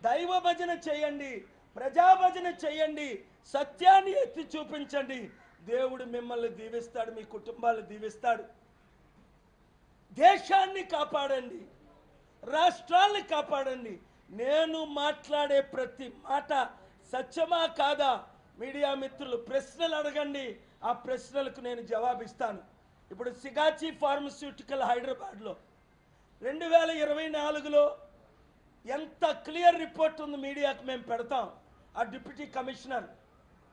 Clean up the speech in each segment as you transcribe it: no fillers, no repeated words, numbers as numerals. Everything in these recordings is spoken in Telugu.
దైవ భజన చేయండి, ప్రజా భజన చేయండి, సత్యాన్ని ఎత్తి చూపించండి. దేవుడు మిమ్మల్ని దీవిస్తాడు, మీ కుటుంబాలు దీవిస్తాడు. దేశాన్ని కాపాడండి, రాష్ట్రాన్ని కాపాడండి. నేను మాట్లాడే ప్రతి మాట సత్యమా కాదా? మీడియా మిత్రులు ప్రశ్నలు అడగండి, ఆ ప్రశ్నలకు నేను జవాబిస్తాను. ఇప్పుడు సిగాచి ఫార్మస్యూటికల్ హైదరాబాద్లో 2024లో ఎంత క్లియర్ రిపోర్ట్ ఉంది మీడియాకు మేము పెడతాం. ఆ డిప్యూటీ కమిషనర్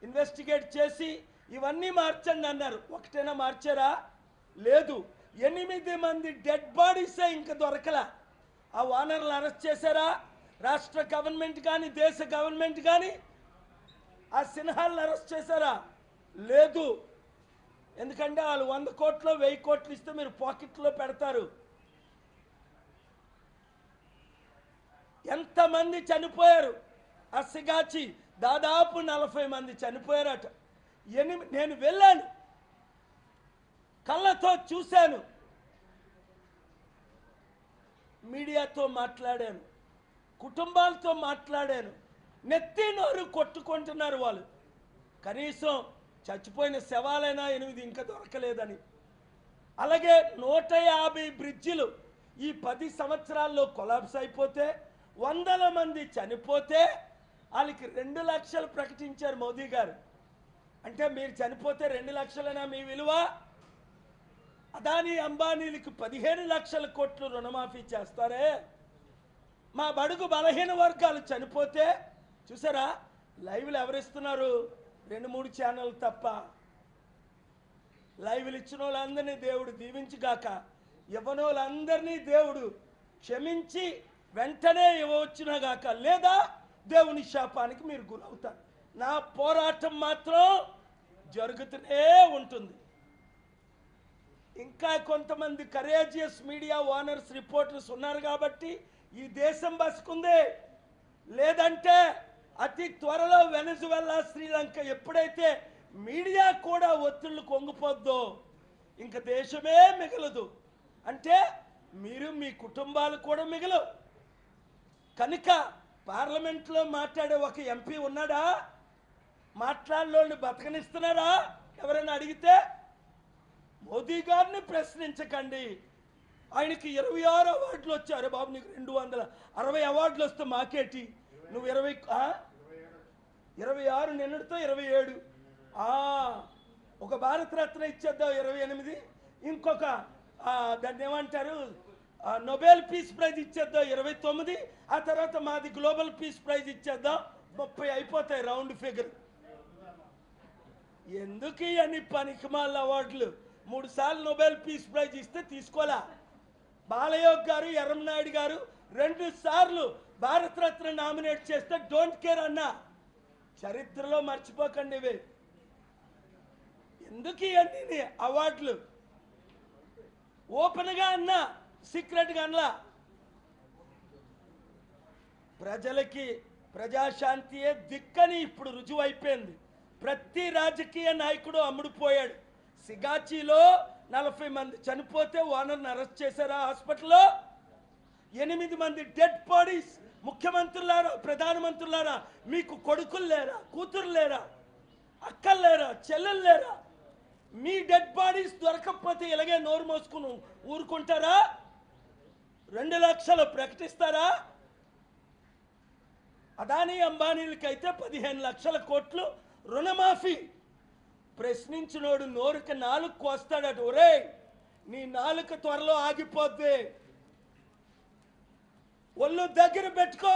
ఇన్వెస్టిగేట్ చేసి ఇవన్నీ మార్చండి అన్నారు. ఒకటైనా మార్చారా? లేదు. 8 మంది డెడ్ బాడీసే ఇంకా దొరకలా. ఆ ఓనర్లు అరెస్ట్ చేశారా? రాష్ట్ర గవర్నమెంట్ కానీ దేశ గవర్నమెంట్ కానీ ఆ సిన్హాలను అరెస్ట్ చేశారా? లేదు. ఎందుకంటే వాళ్ళు 100 కోట్లు 1000 కోట్లు ఇస్తే మీరు పాకెట్లో పెడతారు. ఎంతమంది చనిపోయారు? ఆ సిగాచి దాదాపు 40 మంది చనిపోయారట. నేను వెళ్ళాను, కళ్ళతో చూశాను, మీడియాతో మాట్లాడాను, కుటుంబాలతో మాట్లాడాను. నెత్తి నోరు కొట్టుకుంటున్నారు వాళ్ళు. కనీసం చచ్చిపోయిన శవాలైనా 8 ఇంకా దొరకలేదని. అలాగే 150 బ్రిడ్జిలు ఈ 10 సంవత్సరాల్లో కొలాప్స్ అయిపోతే, వందల మంది చనిపోతే వాళ్ళకి 2 లక్షలు ప్రకటించారు మోదీ గారు. అంటే మీరు చనిపోతే 2 లక్షలైనా మీ విలువ? అదానీ అంబానీలకు 15 లక్షల కోట్లు రుణమాఫీ చేస్తారే. మా బడుగు బలహీన వర్గాలు చనిపోతే చూసారా, లైవ్లు ఎవరిస్తున్నారు? 2-3 ఛానల్ తప్ప. లైవ్లు ఇచ్చిన వాళ్ళందరినీ దేవుడు దీవించుగాక. ఇవ్వని వాళ్ళందరినీ దేవుడు క్షమించి వెంటనే ఇవ్వవచ్చునగాక. లేదా దేవుని శాపానికి మీరు గురవుతారు. నా పోరాటం మాత్రం జరుగుతూనే ఉంటుంది. ఇంకా కొంతమంది కరేజియస్ మీడియా ఓనర్స్ రిపోర్టర్స్ ఉన్నారు కాబట్టి ఈ దేశం బతుకుంది. లేదంటే అతి త్వరలో వెనజువెలా, శ్రీలంక ఎప్పుడైతే మీడియా కూడా ఒత్తిళ్లు కొంగిపోద్దో ఇంక దేశమే మిగలదు. అంటే మీరు మీ కుటుంబాలు కూడా మిగలవు. కనుక పార్లమెంట్లో మాట్లాడే ఒక ఎంపీ ఉన్నాడా? మాట్లాడలోని బతకనిస్తున్నారా? ఎవరైనా అడిగితే మోదీ గారిని ప్రశ్నించకండి. ఆయనకి 26 అవార్డులు వచ్చారు. బాబు నీకు 260 అవార్డులు వస్తే మాకేటి? నువ్వు 26 నిన్నటితో 27. ఒక భారతరత్న ఇచ్చేద్దాం 28. ఇంకొక దాన్ని ఏమంటారు, నోబెల్ పీస్ ప్రైజ్ ఇచ్చేద్దాం 29. ఆ తర్వాత మాది గ్లోబల్ పీస్ ప్రైజ్ ఇచ్చేద్దాం 30 అయిపోతాయి రౌండ్ ఫిగర్. ఎందుకు ఇవన్నీ పనికిమాల అవార్డులు? 3 సార్లు నోబెల్ పీస్ ప్రైజ్ ఇస్తే తీసుకోలే. బాలయోగ్ గారు, ఎర్రంనాయుడు గారు 2 సార్లు భారతరత్న నామినేట్ చేస్తే డోంట్ కేర్ అన్నా. చరిత్రలో మర్చిపోకండి ఇవి. ఎందుకు ఇవన్నీ అవార్డులు? ఓపెన్గా అన్నా, సీక్రెట్గా అన్నా. ప్రజలకి ప్రజాశాంతియే దిక్కని ఇప్పుడు రుజువు అయిపోయింది. ప్రతి రాజకీయ నాయకుడు అమ్ముడుపోయాడు. సిగాచిలో 40 మంది చనిపోతే ఓనర్ని అరెస్ట్ చేశారా? హాస్పిటల్లో 8 మంది డెడ్ బాడీస్. ముఖ్యమంత్రులారా, ప్రధానమంత్రులారా, మీకు కొడుకులు లేరా? కూతురు లేరా? అక్కలు లేరా? చెల్లెలు లేరా? మీ డెడ్ బాడీస్ దొరకకపోతే ఇలాగే నోరు మోసుకుని ఊరుకుంటారా? 2 లక్షలు ప్రకటిస్తారా? అదానీ అంబానీలకైతే 15 లక్షల కోట్లు రుణమాఫీ. ప్రశ్నించినోడు నోరుకి 4 కోస్తాడట. ఒరే, నీ 4 త్వరలో ఆగిపోద్ది, ఒళ్ళు దగ్గర పెట్టుకో.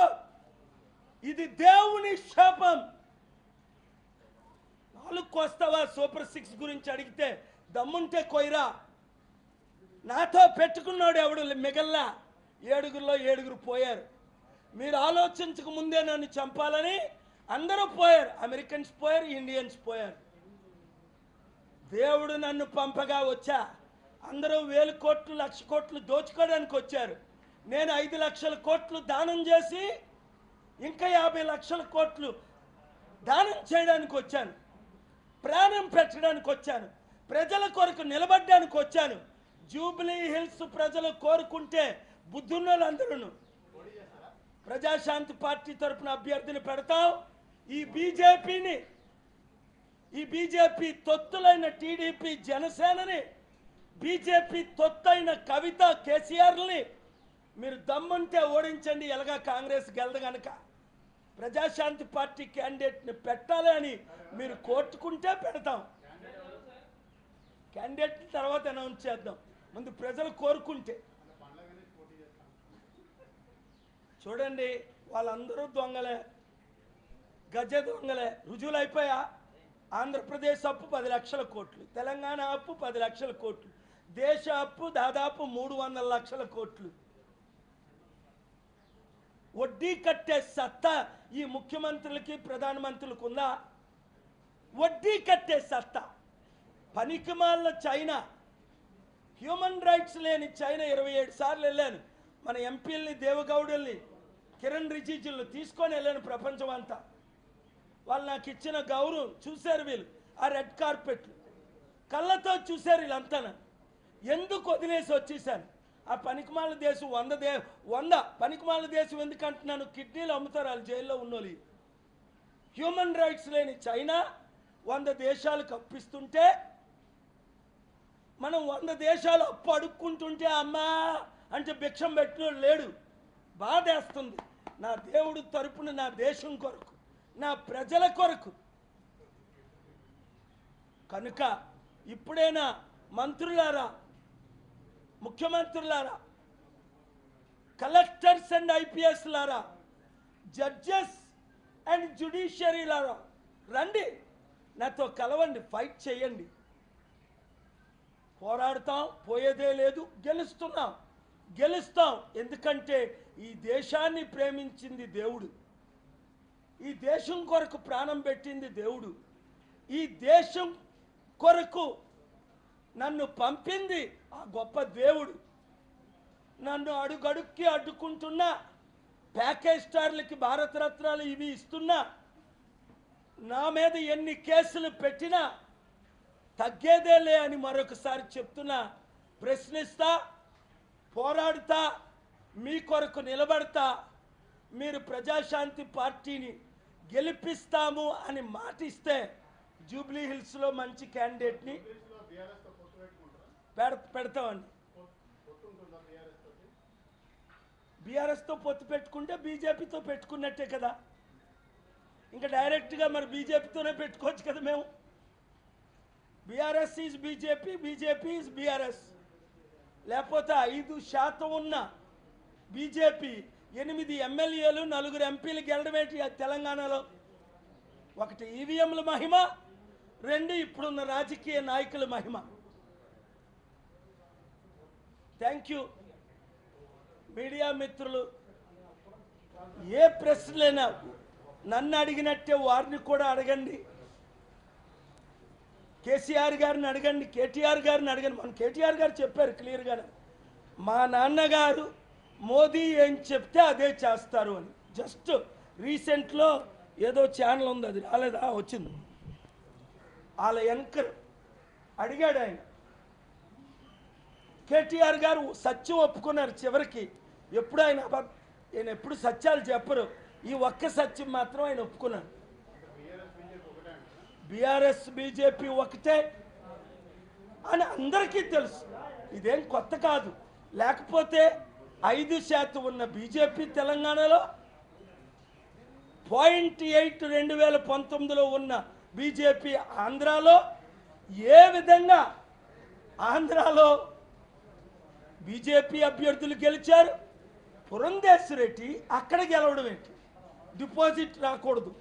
ఇది దేవుని శాపం. 4 కోస్తావా? సూపర్ 6 గురించి అడిగితే దమ్ముంటే కొయ్యరా. నాతో పెట్టుకున్నాడు ఎవడు మిగల్లా. 7గురిలో 7గురు పోయారు. మీరు ఆలోచించక ముందే నన్ను చంపాలని అందరూ పోయారు. అమెరికన్స్ పోయారు, ఇండియన్స్ పోయారు. దేవుడు నన్ను పంపగా వచ్చా. అందరూ 1000 కోట్లు 1,00,000 కోట్లు దోచుకోవడానికి వచ్చారు. నేను 5 లక్షల కోట్లు దానం చేసి ఇంకా 50 లక్షల కోట్లు దానం చేయడానికి వచ్చాను. ప్రాణం పెట్టడానికి వచ్చాను. ప్రజల కొరకు నిలబడడానికి వచ్చాను. జూబ్లీ హిల్స్ ప్రజలు కోరుకుంటే బుద్ధున్నోళ్ళందరూ ప్రజాశాంతి పార్టీ తరపున అభ్యర్థిని పెడతాం. ఈ బీజేపీ తొత్తులైన టీడీపీ, జనసేనని, బీజేపీ తొత్తైన కవిత, కేసీఆర్ని మీరు దమ్ముంటే ఓడించండి. ఎలాగా కాంగ్రెస్ గెలదు కనుక ప్రజాశాంతి పార్టీ క్యాండిడేట్ని పెట్టాలి అని మీరు కోరుకుంటే పెడతాం. క్యాండిడేట్ తర్వాత అనౌన్స్ చేద్దాం, ముందు ప్రజలు కోరుకుంటే. చూడండి, వాళ్ళందరూ దొంగలే, గజ దొంగలే. రుజువులు అయిపోయా. ఆంధ్రప్రదేశ్ అప్పు 10 లక్షల కోట్లు, తెలంగాణ అప్పు 10 లక్షల కోట్లు, దేశ అప్పు దాదాపు 300 లక్షల కోట్లు. వడ్డీ కట్టే సత్తా ఈ ముఖ్యమంత్రులకి, ప్రధానమంత్రులకు ఉందా? వడ్డీ కట్టే సత్తా. పనికిమాలిన చైనా, హ్యూమన్ రైట్స్ లేని చైనా 27 సార్లు వెళ్ళాను. మన ఎంపీలని, దేవగౌడుల్ని, కిరణ్ రిజిజుల్ని తీసుకొని వెళ్ళాను ప్రపంచం అంతా. వాళ్ళు నాకు ఇచ్చిన గౌరవం చూశారు. వీళ్ళు ఆ రెడ్ కార్పెట్లు కళ్ళతో చూశారు. వీళ్ళంతా ఎందుకు వదిలేసి వచ్చేసాను. ఆ పనికిమాలిన దేశం 100 పనికిమాలిన దేశం ఎందుకు అంటున్నాను? కిడ్నీలు అమ్ముతారు వాళ్ళు జైల్లో ఉన్నోళ్ళు. హ్యూమన్ రైట్స్ లేని చైనా 100 దేశాలకు అప్పిస్తుంటే, మనం 100 దేశాలు అప్పు అడుక్కుంటుంటే అమ్మా అంటే భిక్షం పెట్టినోడు లేడు. బాధేస్తుంది. నా దేవుడు తరపున, నా దేశం కొరకు, నా ప్రజల కొరకు. కనుక ఇప్పుడైనా మంత్రులారా, ముఖ్యమంత్రులారా, కలెక్టర్స్ అండ్ ఐపీఎస్ లారా, జడ్జెస్ అండ్ జ్యుడిషియరీ లారా రండి, నాతో కలవండి, ఫైట్ చేయండి. పోరాడతాం, పోయేదే లేదు, గెలుస్తాం. ఎందుకంటే ఈ దేశాన్ని ప్రేమించింది దేవుడు, ఈ దేశం కొరకు ప్రాణం పెట్టింది దేవుడు, ఈ దేశం కొరకు నన్ను పంపింది ఆ గొప్ప దేవుడు. నన్ను అడుగడుక్కి అడ్డుకుంటున్నా, ప్యాకేజ్ స్టార్లకి భారతరత్నాలు ఇవి ఇస్తున్నా, నా మీద ఎన్ని కేసులు పెట్టినా తగ్గేదేలే అని మరొకసారి చెప్తున్నా. ప్రశ్నిస్తా, పోరాడుతా, మీ కొరకు నిలబడతా. మీరు ప్రజాశాంతి పార్టీని గెలిపిస్తాము అని మాటిస్తే జూబ్లీ హిల్స్లో మంచి క్యాండిడేట్ని పెడతామండి. బీఆర్ఎస్తో పొత్తు పెట్టుకుంటే బీజేపీతో పెట్టుకున్నట్టే కదా. ఇంకా డైరెక్ట్గా మరి బీజేపీతోనే పెట్టుకోవచ్చు కదా. మేము BRS is BJP, BJP is BRS. లేకపోతే 5% ఉన్న బీజేపీ 8 ఎమ్మెల్యేలు 4 ఎంపీలు గెలడమేంటి తెలంగాణలో? ఒకటి ఈవీఎంల మహిమ, 2 ఇప్పుడున్న రాజకీయ నాయకుల మహిమ. Thank you. మీడియా మిత్రులు, ఏ ప్రశ్నలైనా నన్ను అడిగినట్టే వారిని కూడా అడగండి. కేసీఆర్ గారిని అడగండి, కేటీఆర్ గారిని అడగండి. మన కేటీఆర్ గారు చెప్పారు క్లియర్గా, మా నాన్నగారు మోదీ ఏం చెప్తే అదే చేస్తారు అని. జస్ట్ రీసెంట్లో ఏదో ఛానల్ ఉంది, అది రాలేదా? వచ్చింది. వాళ్ళ యాంకర్ అడిగాడు ఆయన, కేటీఆర్ గారు సత్యం ఒప్పుకున్నారు చివరికి. ఎప్పుడు ఆయన ఎప్పుడు సత్యాలు చెప్పరు, ఈ ఒక్క సత్యం మాత్రం ఆయన ఒప్పుకున్నాడు. బీఆర్ఎస్ బీజేపీ ఒకటే అని అందరికీ తెలుసు, ఇదేం కొత్త కాదు. లేకపోతే 5% ఉన్న బీజేపీ తెలంగాణలో 0.8 2019లో ఉన్న బీజేపీ ఆంధ్రాలో, ఏ విధంగా ఆంధ్రాలో బీజేపీ అభ్యర్థులు గెలిచారు? పురంధేశ్వరి రెడ్డి అక్కడ గెలవడం ఏంటి? డిపాజిట్ రాకూడదు.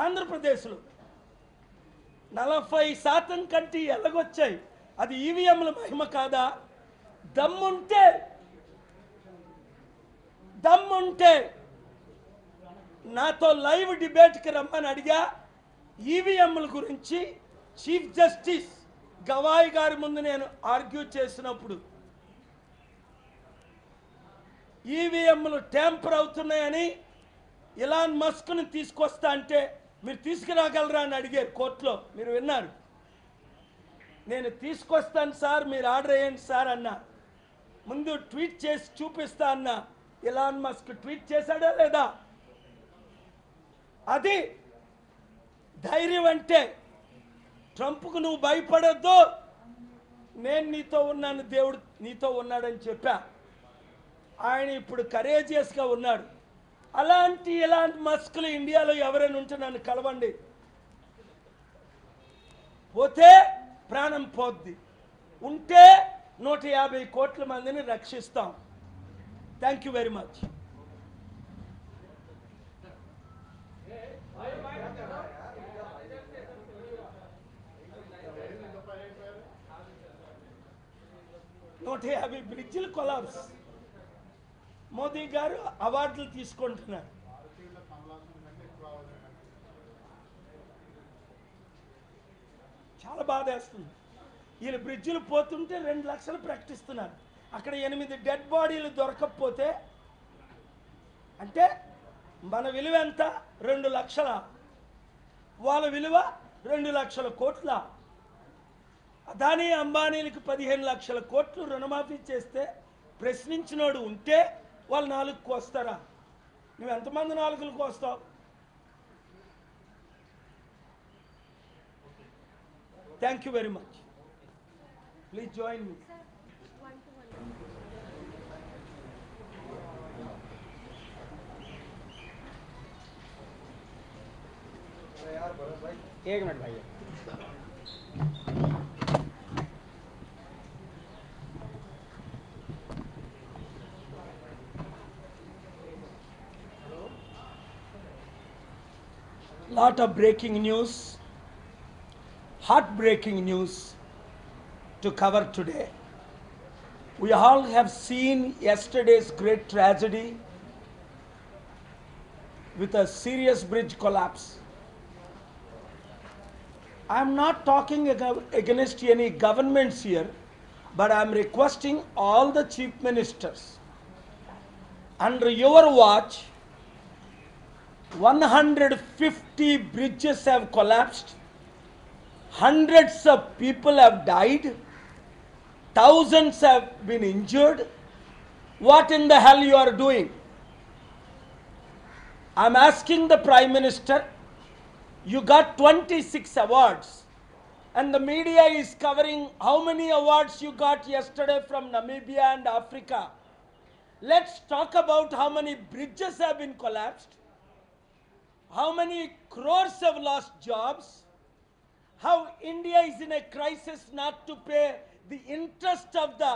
ఆంధ్రప్రదేశ్లో 40% కంటే ఎలాగొచ్చాయి? అది ఈవీఎంల మహిమ కాదా? దమ్ముంటే నాతో లైవ్ డిబేట్కి రమ్మని అడిగా. ఈవీఎంల గురించి చీఫ్ జస్టిస్ గవాయ్ గారి ముందు నేను ఆర్గ్యూ చేసినప్పుడు, ఈవీఎంలు ట్యాంపర్ అవుతున్నాయని ఇలాన్ మస్క్ని తీసుకొస్తా అంటే, మీరు తీసుకురాగలరా అని అడిగారు కోర్టులో, మీరు విన్నారు. నేను తీసుకొస్తాను సార్, మీరు ఆర్డర్ వేయండి సార్ అన్నా. ముందు ట్వీట్ చేసి చూపిస్తా అన్నా. ఎలాన్ మస్క్ ట్వీట్ చేశాడా లేదా? అది ధైర్యం అంటే. ట్రంప్కు నువ్వు భయపడొద్దు, నేను నీతో ఉన్నాను, దేవుడు నీతో ఉన్నాడని చెప్పా. ఆయన ఇప్పుడు కరేజియస్గా ఉన్నాడు. అలాంటి ఎలాంటి మస్కులు ఇండియాలో ఎవరైనా ఉంటే నన్ను కలవండి. పోతే ప్రాణం పోద్ది, ఉంటే 150 కోట్ల మందిని రక్షిస్తాం. Thank you very much. నూట 50 బ్రిడ్జిలు కొలాప్స్. మోదీ గారు అవార్డులు తీసుకుంటున్నారు. చాలా బాధేస్తుంది. వీళ్ళు బ్రిడ్జిలు పోతుంటే 2 లక్షలు ప్రకటిస్తున్నారు. అక్కడ 8 డెడ్ బాడీలు దొరకకపోతే అంటే మన విలువ ఎంత? 2 లక్షల. వాళ్ళ విలువ 2 లక్షల కోట్ల. అదానీ అంబానీలకు 15 లక్షల కోట్లు రుణమాఫీ చేస్తే ప్రశ్నించినోడు ఉంటే వాళ్ళు 4 కోస్తారా? నువ్వు ఎంతమంది 4 కోస్తావు? Thank you very much. Please join me. एक मिनट भाई. Lot of breaking news, heartbreaking news to cover today. We all have seen yesterday's great tragedy with a serious bridge collapse. I am not talking against any governments here, but I am requesting all the chief ministers, under your watch, 150 bridges have collapsed, hundreds of people have died, thousands have been injured. What in the hell you are doing? I am asking the Prime Minister. You got 26 awards, and the media is covering how many awards you got yesterday from Namibia and Africa. Let's talk about how many bridges have been collapsed, how many crores have lost jobs, how India is in a crisis not to pay the interest of the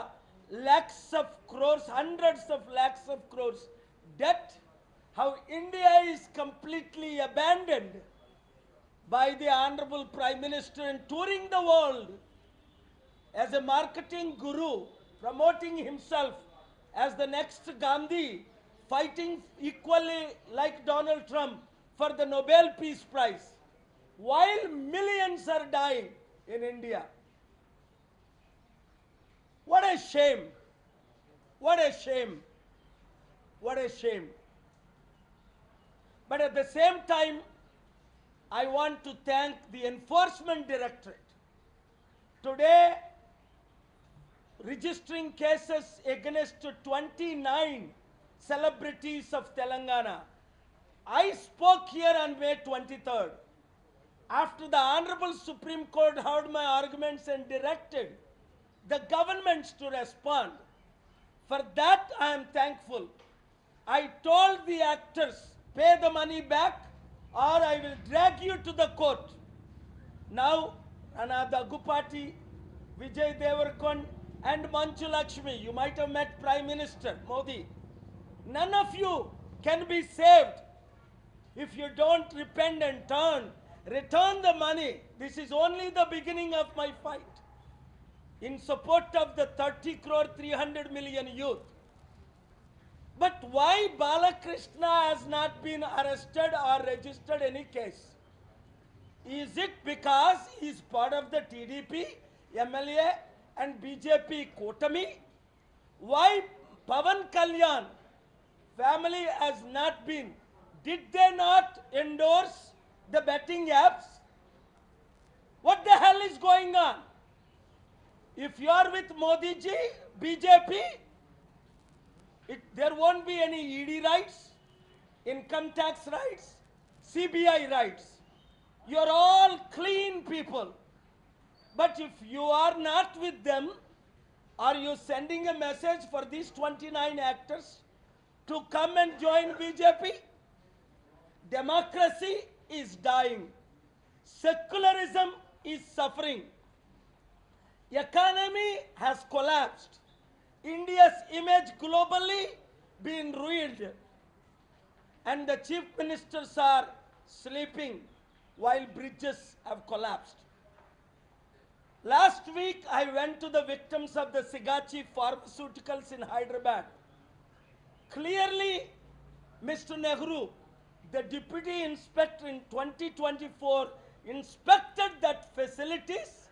lakhs of crores, hundreds of lakhs of crores debt, how India is completely abandoned by the Honorable Prime Minister and touring the world as a marketing guru, promoting himself as the next Gandhi, fighting equally like Donald Trump for the Nobel Peace Prize, while millions are dying in India. What a shame! What a shame! What a shame! But at the same time, I want to thank the Enforcement Directorate. Today, registering cases against 29 celebrities of Telangana. I spoke here on May 23rd. After the Honorable Supreme Court heard my arguments and directed the governments to respond. For that I am thankful. I told the actors, pay the money back or I will drag you to the court. Now, Rana Daggubati, Vijay Deverakonda and Manju Lakshmi, you might have met Prime Minister Modi. None of you can be saved if you don't repent and return the money. This is only the beginning of my fight in support of the 30 crore 300 million youth. But why Balakrishna has not been arrested or registered any case? Is it because he is part of the TDP, MLA and BJP Kotami? Why Pavan Kalyan family has not been? Did they not endorse the betting apps? What the hell is going on? If you are with Modi ji, BJP, There won't be any ED rights, income tax rights, CBI rights. You're all clean people. But if you are not with them, are you sending a message for these 29 actors to come and join BJP? Democracy is dying. Secularism is suffering. Economy has collapsed. India's image globally been ruined. And the chief ministers are sleeping while bridges have collapsed. Last week, I went to the victims of the Sigachi Pharmaceuticals in Hyderabad. Clearly, Mr. Nehru, the deputy inspector in 2024, inspected that facilities,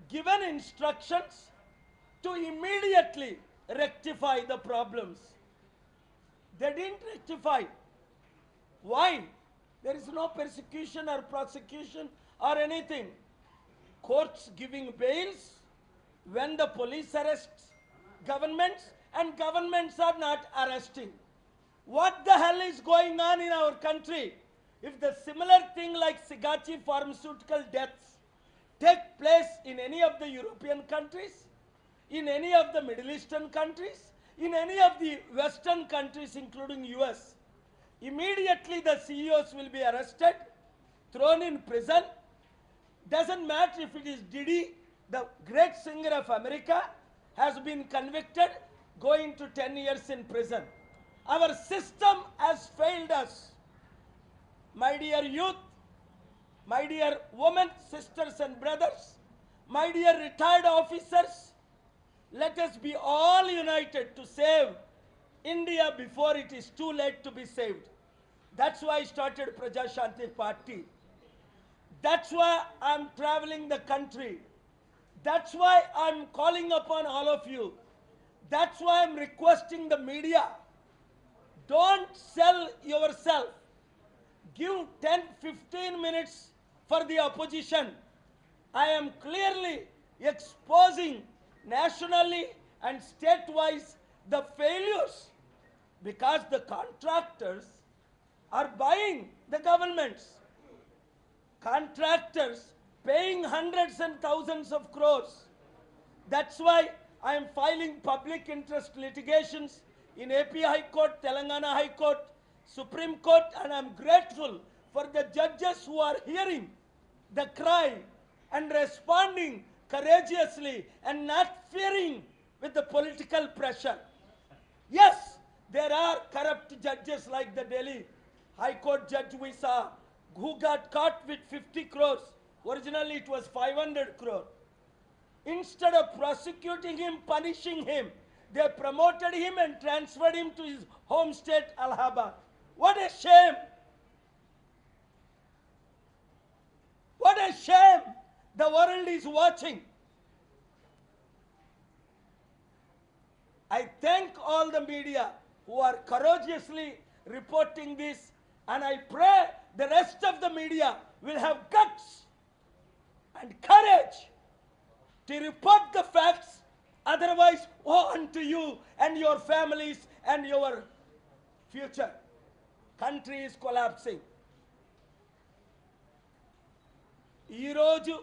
given instructions to immediately rectify the problems. They didn't rectify. Why? There is no persecution or prosecution or anything. Courts giving bails when the police arrests governments and governments are not arresting. What the hell is going on in our country? If the similar thing like Sigachi pharmaceutical deaths take place in any of the European countries, in any of the Middle Eastern countries, in any of the Western countries including US, immediately the CEOs will be arrested, thrown in prison. Doesn't matter if it is Diddy, the great singer of America, has been convicted, going to 10 years in prison. Our system has failed us. My dear youth, my dear women, sisters and brothers, my dear retired officers, let us be all united to save India before it is too late to be saved. That's why I started Praja Shanti Party. That's why I'm traveling the country. That's why I'm calling upon all of you. That's why I'm requesting the media. Don't sell yourself. Give 10-15 minutes for the opposition. I am clearly exposing nationally and state-wise the failures because the contractors are buying the governments. Contractors paying hundreds and thousands of crores. That's why I am filing public interest litigations in AP High Court, Telangana High Court, Supreme Court, and I'm grateful for the judges who are hearing the cry and responding courageously and not fearing with the political pressure. Yes, there are corrupt judges like the Delhi High Court judge we saw, who got caught with 50 crores. Originally it was 500 crores. Instead of prosecuting him, punishing him, they promoted him and transferred him to his home state, Allahabad. What a shame! What a shame! The world is watching. I thank all the media who are courageously reporting this, and I pray the rest of the media will have guts and courage to report the facts. Otherwise, woe unto you and your families and your future. Country is collapsing. Ee roju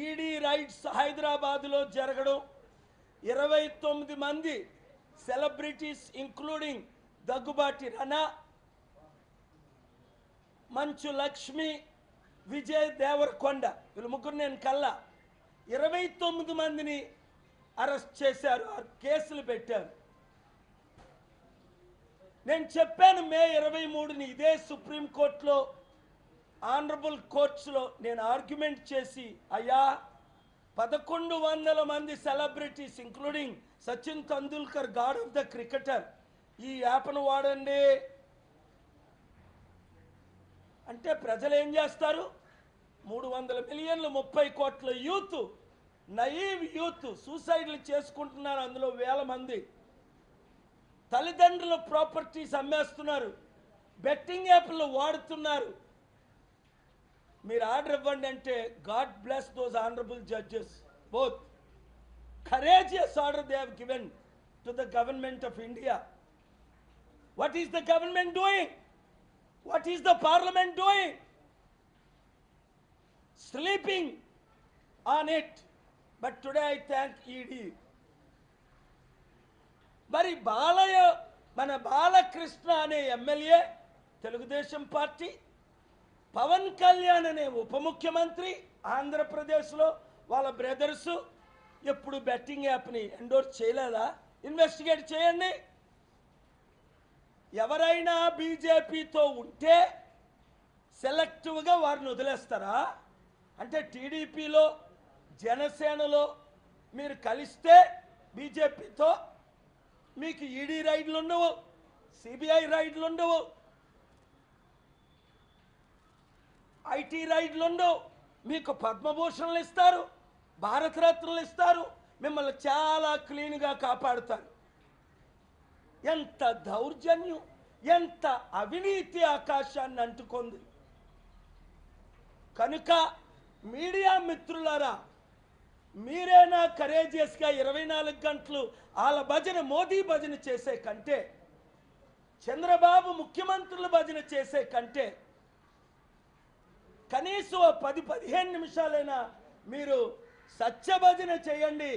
ED rides హైదరాబాద్లో జరగడం, 29 మంది సెలబ్రిటీస్ ఇంక్లూడింగ్ దగ్గుబాటి రనా, మంచు లక్ష్మి, విజయ్ దేవరకొండ, వీళ్ళు ముగ్గురు నేను కల్లా 29 మందిని అరెస్ట్ చేశారు, కేసులు పెట్టారు. నేను చెప్పాను మే 23ని ఇదే సుప్రీంకోర్టులో ఆనరబుల్ కోర్ట్స్లో నేను ఆర్గ్యుమెంట్ చేసి, అయ్యా 1100 మంది celebrities including Sachin Tendulkar, God of the cricketer, ఈ యాప్ను వాడండి అంటే ప్రజలు ఏం చేస్తారు? 300 మిలియన్లు 30 కోట్ల యూత్, నయీవ్ యూత్ సూసైడ్లు చేసుకుంటున్నారు. అందులో వేల మంది తల్లిదండ్రుల ప్రాపర్టీస్ అమ్మేస్తున్నారు, బెట్టింగ్ యాప్లు వాడుతున్నారు. మీరు ఆర్డర్ ఇవ్వండి అంటే God bless those honourable judges, both courageous order they have given to the government of India. What is the government doing? What is the parliament doing? Sleeping on it. But today I thank ED. మరి బాలయ్య మన బాలకృష్ణ అనే ఎమ్మెల్యే తెలుగుదేశం పార్టీ, పవన్ కళ్యాణ్ అనే ఉప ముఖ్యమంత్రి ఆంధ్రప్రదేశ్లో వాళ్ళ బ్రదర్సు ఎప్పుడు బెట్టింగ్ యాప్ని ఎండోర్స్ చేయలేదా? ఇన్వెస్టిగేట్ చేయండి. ఎవరైనా బీజేపీతో ఉంటే సెలెక్టివ్గా వారిని వదిలేస్తారా? అంటే టీడీపీలో జనసేనలో మీరు కలిస్తే బీజేపీతో మీకు ఈడీ రైడ్లు ఉండవు, సిబిఐ రైడ్లు ఉండవు, ఐటీ రైడ్లు ఉండవు, మీకు పద్మభూషణలు ఇస్తారు, భారతరత్నలు ఇస్తారు, మిమ్మల్ని చాలా క్లీన్గా కాపాడుతారు. ఎంత దౌర్జన్యం, ఎంత అవినీతి ఆకాశాన్ని అంటుకుంది. కనుక మీడియా మిత్రులారా, మీరేనా కరేజియస్గా 24 గంటలు వాళ్ళ భజన, మోదీ భజన చేసే కంటే, చంద్రబాబు ముఖ్యమంత్రుల భజన చేసే కంటే కనీసం 10-15 నిమిషాలైనా మీరు సత్య భజన చేయండి.